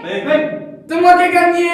C'est moi qui ai gagné.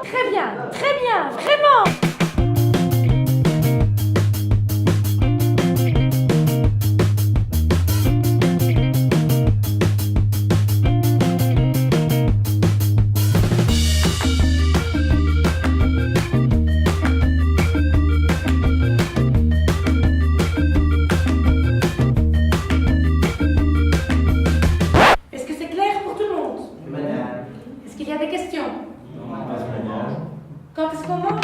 Très bien, vraiment. Est-ce que c'est clair pour tout le monde? Est-ce qu'il y a des questions? Quand est-ce qu'on mange?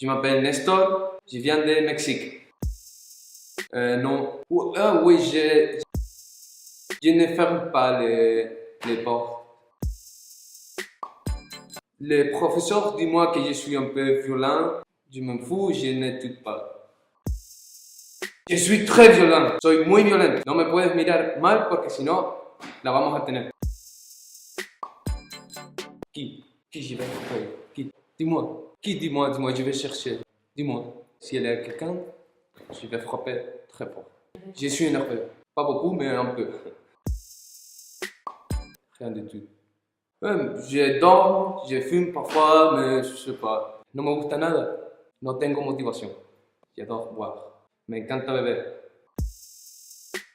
Je m'appelle Nestor, je viens de Mexique. Non. Oui, je ne ferme pas les portes. Le professeur dit moi que je suis un peu violent. Je m'en fous, je n'écoute pas. Je suis très violent, soy muy violento. No me puedes mirar mal porque si no, la vamos a tener. Qui je vais frapper? Qui? Dis-moi. Qui? Dis-moi, je vais chercher. Dis-moi. Si elle est quelqu'un, je vais frapper très fort. Je suis énervé. Pas beaucoup, mais un peu. Rien du tout. Je dors, je fume parfois, mais je sais pas. No me gusta nada. No tengo motivation. J'adore boire. Me encanta beber.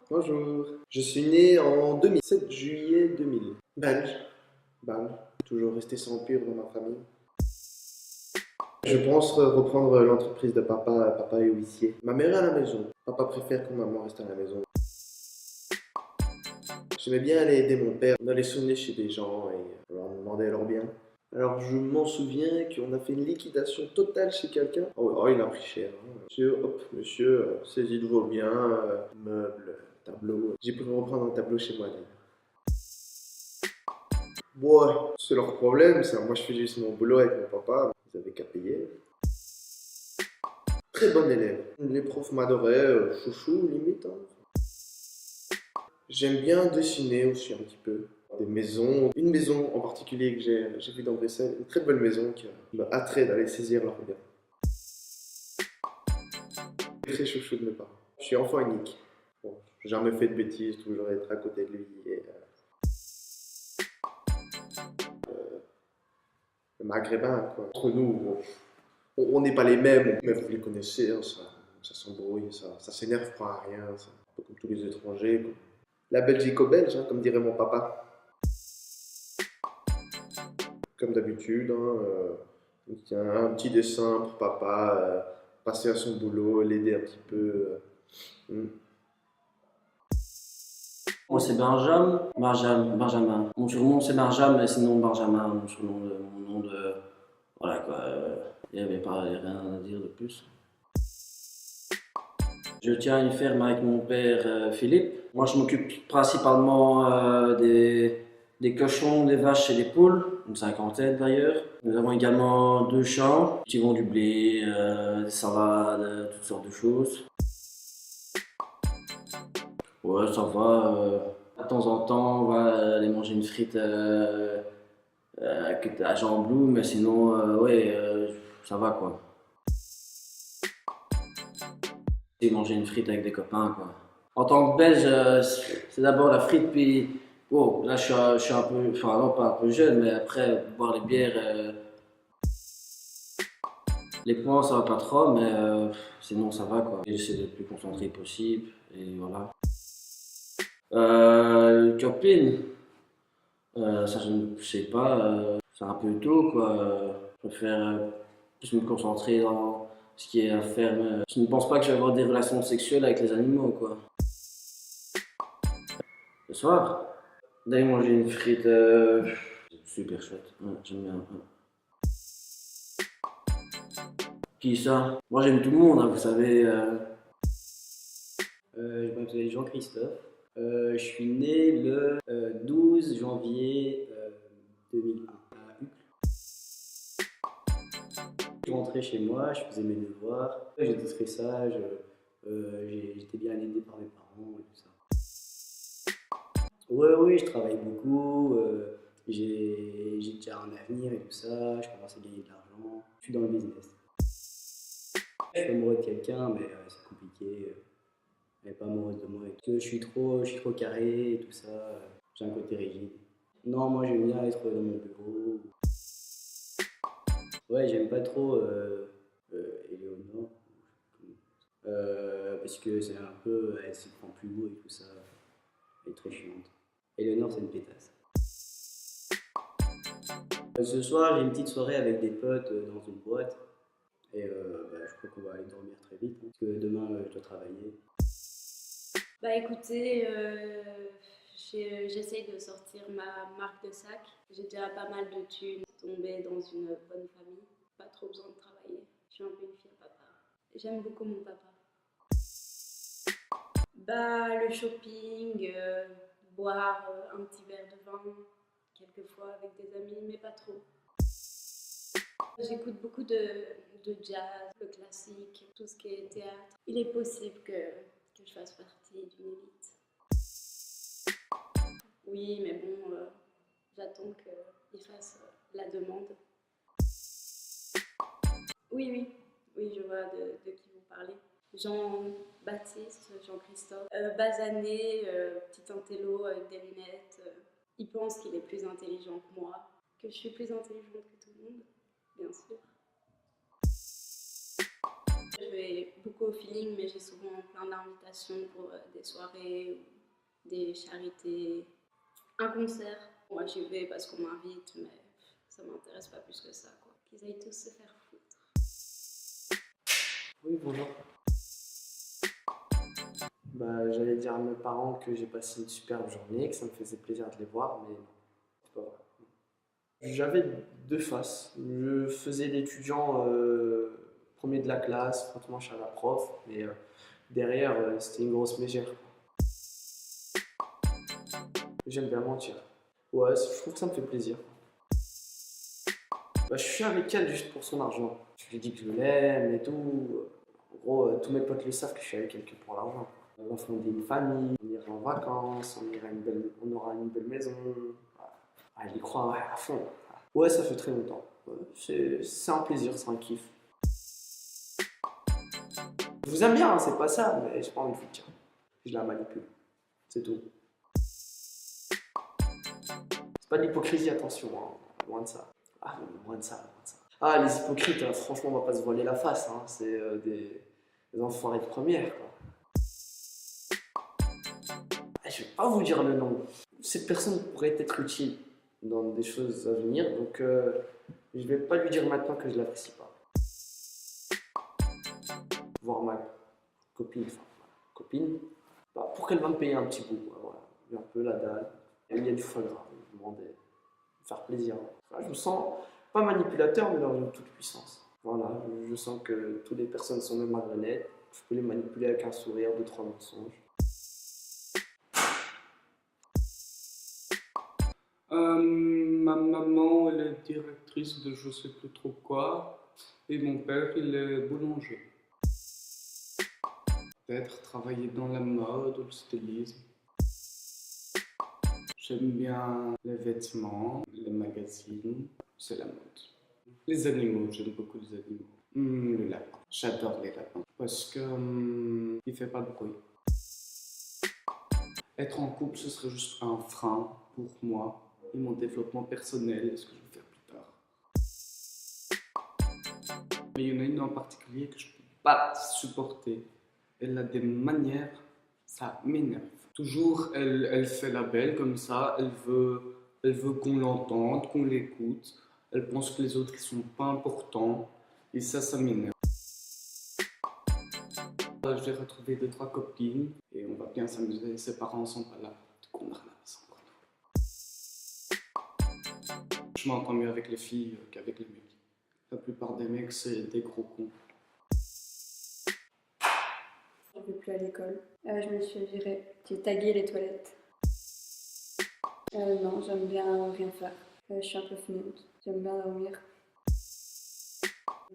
Bonjour, je suis né en 2000, 7 juillet 2000. Belge, toujours resté sans pur dans ma famille. Je pense reprendre l'entreprise de papa. Papa est huissier. Ma mère est à la maison. Papa préfère que maman reste à la maison. J'aimais bien aller aider mon père. On allait sonner chez des gens et leur demander leur bien. Alors je m'en souviens qu'on a fait une liquidation totale chez quelqu'un. Oh, il a pris cher. Hein. Monsieur, saisis de vos biens, meubles, tableaux. J'ai pu reprendre un tableau chez moi d'ailleurs. Bon, c'est leur problème, ça. Moi je fais juste mon boulot avec mon papa. Ils avaient qu'à payer. Très bon élève. Les profs m'adoraient, chouchou limite. Hein. J'aime bien dessiner aussi un petit peu. Des maisons, une maison en particulier que j'ai vue dans Bruxelles, une très belle maison qui me hâterait d'aller saisir leur regard. Très chouchou de mes parents. Je suis enfant unique. Bon, j'ai jamais fait de bêtises, toujours être à côté de lui. Et, le maghrébin, quoi. Entre nous, on n'est pas les mêmes, mais vous les connaissez, hein, ça s'embrouille, ça s'énerve pour rien, ça, un peu comme tous les étrangers. Quoi. La Belgique aux Belges, hein, comme dirait mon papa. Comme d'habitude, hein, un petit dessin pour papa, passer à son boulot, l'aider un petit peu. Moi c'est Benjamin. Mon surnom c'est Benjamin, mais sinon Benjamin, mon surnom, mon nom de... Voilà quoi, il n'y avait rien à dire de plus. Je tiens une ferme avec mon père Philippe. Moi je m'occupe principalement des cochons, des vaches et des poules, une cinquantaine d'ailleurs. Nous avons également 2 champs, qui vont du blé, des salades, toutes sortes de choses. Ouais, ça va. De temps en temps, on va aller manger une frite à Jean-Blou, mais sinon, ça va quoi. Et manger une frite avec des copains quoi. En tant que Belge, c'est d'abord la frite, puis wow, là je suis un peu, enfin non pas un peu jeune, mais après boire les bières, les points ça va pas trop, mais sinon ça va quoi. J'essaie d'être le plus concentré possible et voilà. Copine, ça je ne sais pas, c'est un peu tôt quoi. Je préfère plus me concentrer dans ce qui est à faire. Je ne pense pas que je vais avoir des relations sexuelles avec les animaux quoi. Le soir, d'aller manger une frite, super chouette, ouais, j'aime bien. Qui ça? Moi j'aime tout le monde, hein, vous savez. Je m'appelle Jean-Christophe. Je suis né le 12 janvier 2001 à Uccle. Je rentrais chez moi, je faisais mes devoirs, j'étais très sage, j'étais bien aidé par mes parents et tout ça. Ouais, oui, je travaille beaucoup, j'ai déjà un avenir et tout ça, je commence à gagner de l'argent, je suis dans le business. Je suis amoureux de quelqu'un, mais c'est compliqué. Elle n'est pas amoureuse de moi. Et que je suis trop carré et tout ça. J'ai un côté rigide. Non, moi j'aime bien être dans mon bureau. Ouais, j'aime pas trop Éléonore. Parce que c'est un peu. Elle se prend plus haut et tout ça. Elle est très chiante. Éléonore, c'est une pétasse. Ce soir, j'ai une petite soirée avec des potes dans une boîte. Et je crois qu'on va aller dormir très vite. Parce que demain, je dois travailler. Bah écoutez, j'essaye de sortir ma marque de sac. J'ai déjà pas mal de thunes, tombée dans une bonne famille. Pas trop besoin de travailler. Je suis un peu une fille à papa. J'aime beaucoup mon papa. Bah le shopping, boire un petit verre de vin, quelquefois avec des amis, mais pas trop. J'écoute beaucoup de jazz, le classique, tout ce qui est théâtre. Il est possible que je fasse partie d'une élite. Oui, mais bon, j'attends qu'il fasse la demande. Oui, je vois de qui vous parlez. Jean-Baptiste, Jean-Christophe, basané, petit intello avec des lunettes. Il pense qu'il est plus intelligent que moi, que je suis plus intelligente que tout le monde, bien sûr. Je vais beaucoup au feeling, mais j'ai souvent plein d'invitations pour des soirées ou des charités. Un concert, moi j'y vais parce qu'on m'invite, mais ça m'intéresse pas plus que ça, quoi. Qu'ils aillent tous se faire foutre. Oui, bonjour. J'allais dire à mes parents que j'ai passé une superbe journée, que ça me faisait plaisir de les voir, mais non, c'est pas vrai. J'avais deux faces. Je faisais l'étudiant premier de la classe, franchement, je suis à la prof, mais derrière, c'était une grosse mégère. J'aime bien mentir. Ouais, je trouve que ça me fait plaisir. Je suis avec elle juste pour son argent. Je lui dis que je l'aime et tout. En gros, tous mes potes le savent que je suis avec elle que pour l'argent. On va fonder une famille, on ira en vacances, on aura une belle maison. Elle y croit ouais, à fond. Ouais, ça fait très longtemps. Ouais, c'est un plaisir, c'est un kiff. Je vous aime bien, hein, c'est pas ça, mais j'ai pas envie de vous le dire. Je la manipule, c'est tout. C'est pas de l'hypocrisie, attention, hein. Loin de ça. Ah, loin de ça, loin de ça. Ah, les hypocrites, franchement, on va pas se voiler la face, hein. C'est des enfoirés de première, quoi. Je vais pas vous dire le nom. Cette personne pourrait être utile dans des choses à venir, donc je vais pas lui dire maintenant que je l'apprécie pas. Voir ma copine, pour qu'elle va me payer un petit bout, voilà. Un peu la dalle. Il y a du foie gras, je me demandais de faire plaisir. Enfin, je me sens pas manipulateur, mais dans une toute puissance. Voilà, je sens que toutes les personnes sont mes marionnettes. Je peux les manipuler avec un sourire, 2-3 mensonges. Ma maman, elle est directrice de je sais plus trop quoi, et mon père, il est boulanger. Peut-être travailler dans la mode ou le stylisme. J'aime bien les vêtements, les magazines, c'est la mode. Les animaux, j'aime beaucoup les animaux. Le lapin, j'adore les lapins, parce que il fait pas de bruit. Être en couple, ce serait juste un frein pour moi et mon développement personnel, ce que je vais faire plus tard. Mais il y en a une en particulier que je peux pas supporter. Elle a des manières, ça m'énerve. Toujours, elle fait la belle comme ça, elle veut qu'on l'entende, qu'on l'écoute. Elle pense que les autres ils sont pas importants et ça m'énerve. Je vais retrouver 2-3 copines et on va bien s'amuser. Ses parents sont pas là, du coup on a rien à s'en prendre. Je m'entends mieux avec les filles qu'avec les mecs. La plupart des mecs c'est des gros cons. vais plus à l'école. Je me suis virée. J'ai tagué les toilettes. Non, j'aime bien rien faire. Je suis un peu fainéante. J'aime bien dormir.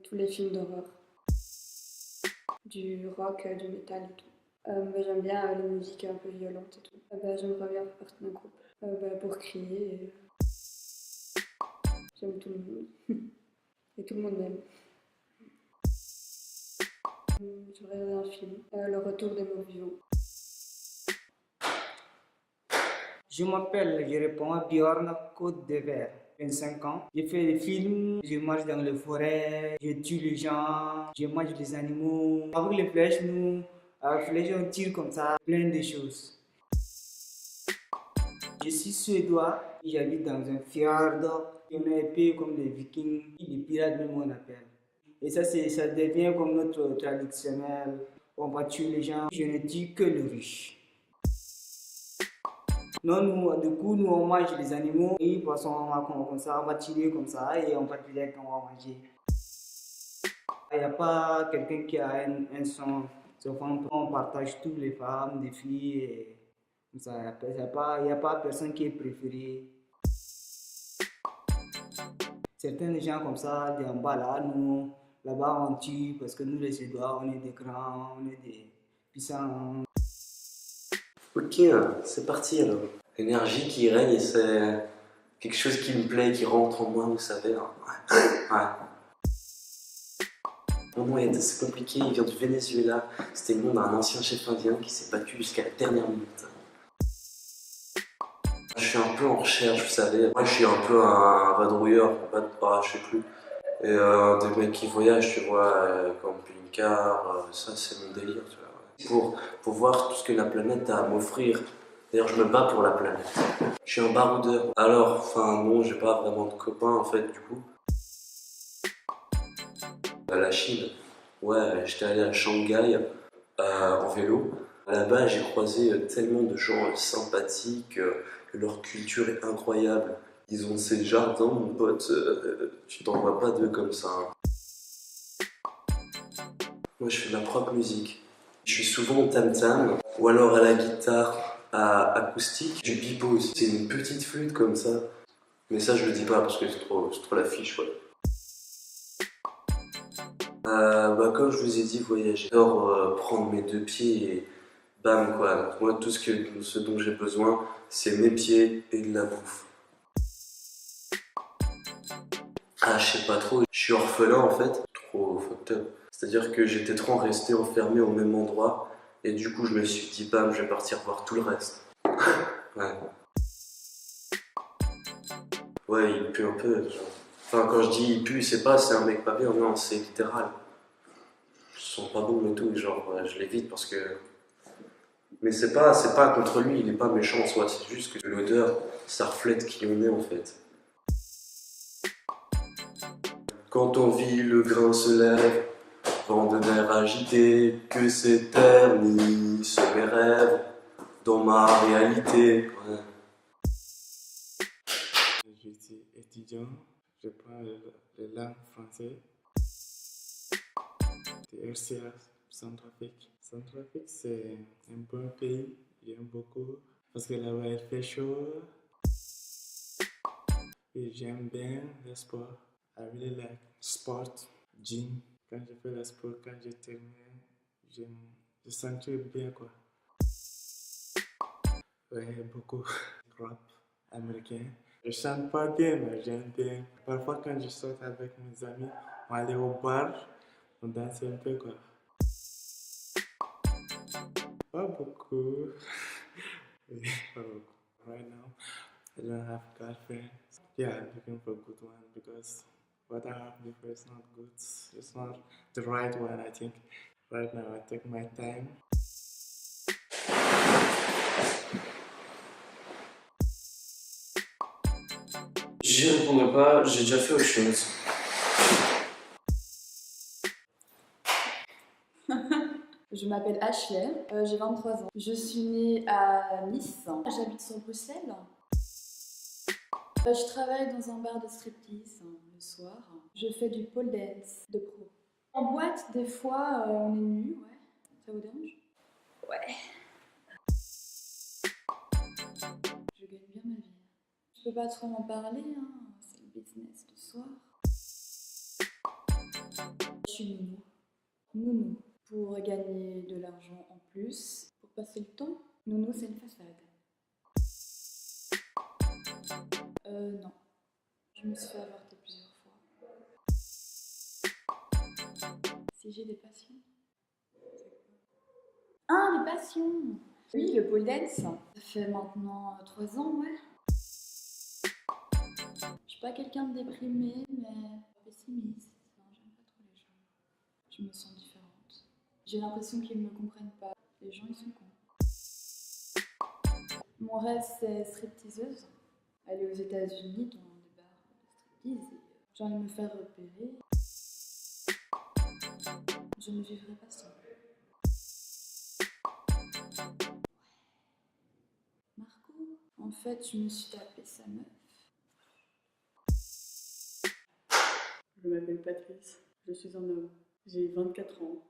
Tous les films d'horreur. Du rock, du métal et tout. J'aime bien les musiques un peu violentes et tout. J'aimerais bien faire partie d'un groupe pour crier. J'aime tout le monde. Et tout le monde m'aime. Je regarde un film, Le Retour des morts vivants. Je m'appelle, je réponds à Bjorn Côte de Verre, 25 ans. Je fais des films, je marche dans les forêts, je tue les gens, je mange les animaux. Avec les flèches, avec les flèches, on tire comme ça, plein de choses. Je suis suédois, j'habite dans un fjord. On est épais comme des vikings, des pirates même on appelle. Et ça devient comme notre traditionnel. On va tuer les gens, je ne tue que les riches. Non, du coup, nous on mange les animaux, et les poissons, comme ça, on va tirer comme ça, et on va tirer quand on va manger. Il n'y a pas quelqu'un qui a un son. On partage toutes les femmes, les filles, et comme ça. Il n'y a pas personne qui est préféré. Certains gens comme ça, en bas là, nous, là-bas on tue parce que nous les Suédois, on est des grands, on est des puissants. Ok, c'est parti alors. L'énergie qui règne, c'est quelque chose qui me plaît, qui rentre en moi, vous savez. Hein. Ouais. Mon nom c'est compliqué, il vient du Venezuela. C'était le nom d'un ancien chef indien qui s'est battu jusqu'à la dernière minute. Je suis un peu en recherche, vous savez. Moi, je suis un peu un vadrouilleur, je sais plus. Et des mecs qui voyagent, tu vois, camping-car, ça c'est mon délire, tu vois. Pour voir tout ce que la planète a à m'offrir. D'ailleurs, je me bats pour la planète. Je suis un baroudeur. Alors, enfin, non, j'ai pas vraiment de copains, en fait, du coup. À la Chine, ouais, j'étais allé à Shanghai en vélo. Là-bas, j'ai croisé tellement de gens sympathiques, leur culture est incroyable. Ils ont ces jardins, mon pote, tu t'en vois pas deux comme ça. Hein. Moi, je fais de la propre musique. Je suis souvent au tam-tam, ou alors à la guitare acoustique. Du bebop, c'est une petite flûte comme ça. Mais ça, je le dis pas parce que c'est trop la fiche, ouais. Comme je vous ai dit, voyager. J'adore prendre mes deux pieds et bam, quoi. Moi, tout ce dont j'ai besoin, c'est mes pieds et de la bouffe. Je sais pas trop. Je suis orphelin en fait. Trop fucked up. C'est-à-dire que j'étais trop resté enfermé au même endroit. Et du coup, je me suis dit, bam, je vais partir voir tout le reste. Ouais. Ouais, il pue un peu. Genre. Enfin, quand je dis il pue, c'est un mec pas bien, non, c'est littéral. Je sens pas bon et tout, genre, je l'évite parce que. Mais c'est pas contre lui, il est pas méchant en soi, c'est juste que l'odeur, ça reflète qui on est en fait. Quand on vit, le grain se lève, vent de nerfs agités, que s'éternisent mes rêves dans ma réalité. Ouais. Je suis étudiant, je parle la langue française. C'est RCA, Centrafrique. Centrafrique, c'est un bon pays, j'aime beaucoup parce que là-bas il fait chaud. Et j'aime bien le sport. I really like sport, gym. Quand je fais le sport, quand je termine, je sens très bien quoi. Ouais, beaucoup rap américain. Je chante pas bien, mais j'aime bien. Parfois, quand je sors avec mes amis, on allait au bar, on danse un peu quoi. Pas beaucoup. Pas beaucoup. Right now, I don't have girlfriend. Yeah, I'm looking for a good one because what I have before is not good. It's not the right one, I think. Right now, I take my time. Je répondrai pas, j'ai déjà fait autre chose. Je m'appelle Ashley, j'ai 23 ans. Je suis née à Nice, j'habite sur Bruxelles. Je travaille dans un bar de striptease le soir. Je fais du pole dance de pro. En boîte, des fois, on est nu, ouais. Ça vous dérange? Ouais. Je gagne bien ma vie. Je peux pas trop en parler, hein. C'est le business du soir. Je suis nounou. Nounou. Pour gagner de l'argent en plus, pour passer le temps. Nounou, c'est une façade. Non. Je me suis fait avorter plusieurs fois. Si j'ai des passions. Ah, les passions! Oui, le pole dance. Ça fait maintenant 3 ans, ouais. Je suis pas quelqu'un de déprimé, mais pessimiste. Non, j'aime pas trop les gens. Je me sens différente. J'ai l'impression qu'ils me comprennent pas. Les gens, ils sont cons. Mon rêve, c'est stripteaseuse. Aller aux États-Unis dans des bars de striptease et j'ai envie de me faire repérer. Je ne vivrai pas seule. Marco, en fait, je me suis tapé sa meuf. Je m'appelle Patrice, je suis un homme. J'ai 24 ans.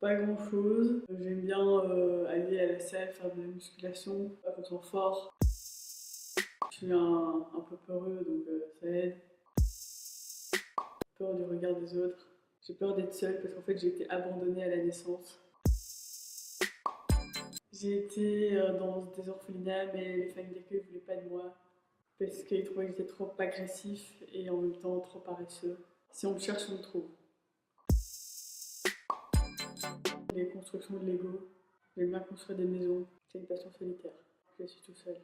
Pas grand chose. J'aime bien aller à la salle, faire de la musculation, je me sens fort. Je suis un peu peureux, donc ça aide. Peur du regard des autres. J'ai peur d'être seule parce qu'en fait j'ai été abandonnée à la naissance. J'ai été dans des orphelinats, mais les familles d'accueil ne voulaient pas de moi parce qu'ils trouvaient que j'étais trop agressif et en même temps trop paresseux. Si on me cherche, on me trouve. Les constructions de Lego, j'aime bien construire des maisons. C'est une passion solitaire. Je suis tout seul.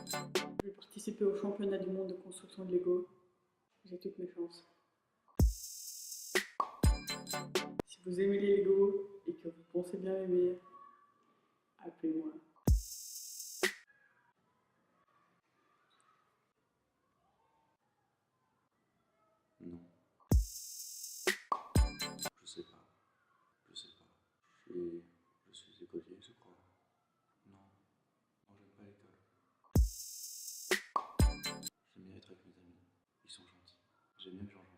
Je vais participer au championnat du monde de construction de Lego. J'ai toutes mes chances. Si vous aimez les Lego et que vous pensez bien m'aimer, appelez-moi. Non. Je sais pas. Je sais pas. Je suis écolier, je crois. Non. Non, j'aime pas l'école. J'aime bien être avec mes amis. Ils sont gentils. J'aime bien les gens gentils.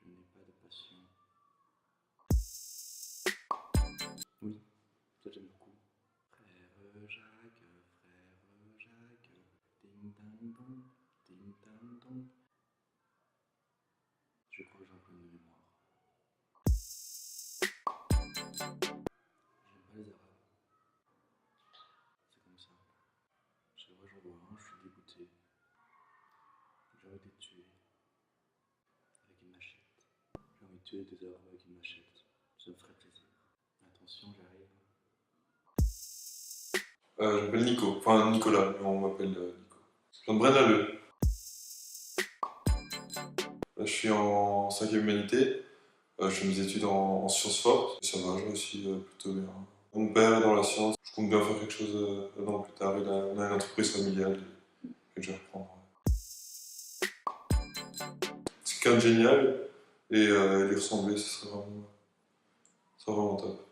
Je n'ai pas de passion. Oui, ça j'aime beaucoup. Frère Jacques, ding ding dong, ding ding dong. Je crois que j'ai un problème de mémoire. J'aime pas les arabes. C'est comme ça. Chaque fois que j'en vois un, je suis dégoûté. J'ai envie de les tuer. Avec une machette. J'ai envie de tuer des arabes avec une machette. Ça me ferait plaisir. Attention, j'arrive. Je m'appelle Nico, enfin Nicolas, mais on m'appelle Nico. Je viens de Braine-l'Alleud. Je suis en 5e humanité. Je fais mes études en sciences fortes. Ça va, je réussis plutôt bien. Mon père est dans la science. Je compte bien faire quelque chose là-dedans plus tard. On a une entreprise familiale que je vais reprendre. C'est quand même génial. Et lui ressembler, ce serait vraiment top.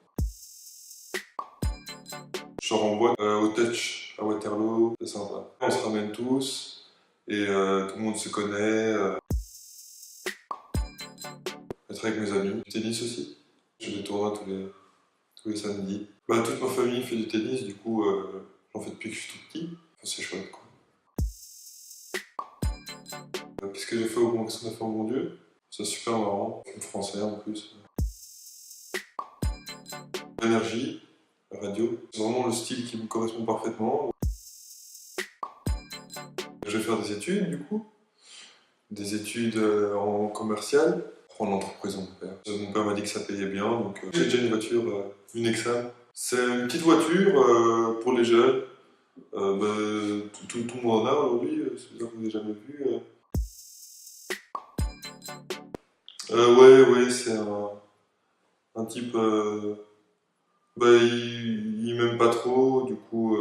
Je sors en boîte au Touch à Waterloo, c'est sympa. On se ramène tous et tout le monde se connaît. Être avec mes amis. Du tennis aussi. Je fais des tournois tous les samedis. Toute ma famille fait du tennis, du coup j'en fais depuis que je suis tout petit. Enfin, c'est chouette quoi. Qu'est-ce que j'ai fait au bon, qu'est-ce qu'on a fait au bon Dieu? C'est super marrant, film français en plus. L'énergie, la radio, c'est vraiment le style qui me correspond parfaitement. Je vais faire des études du coup, des études en commercial, prendre l'entreprise de mon père. Mon père m'a dit que ça payait bien, donc j'ai déjà une voiture, une Nexam. C'est une petite voiture pour les jeunes. Tout le monde en a aujourd'hui, c'est bizarre que vous n'avez jamais vu. Ouais, c'est un type. Il m'aime pas trop, du coup.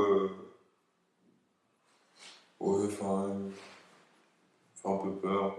Ouais, enfin. Il fait un peu peur.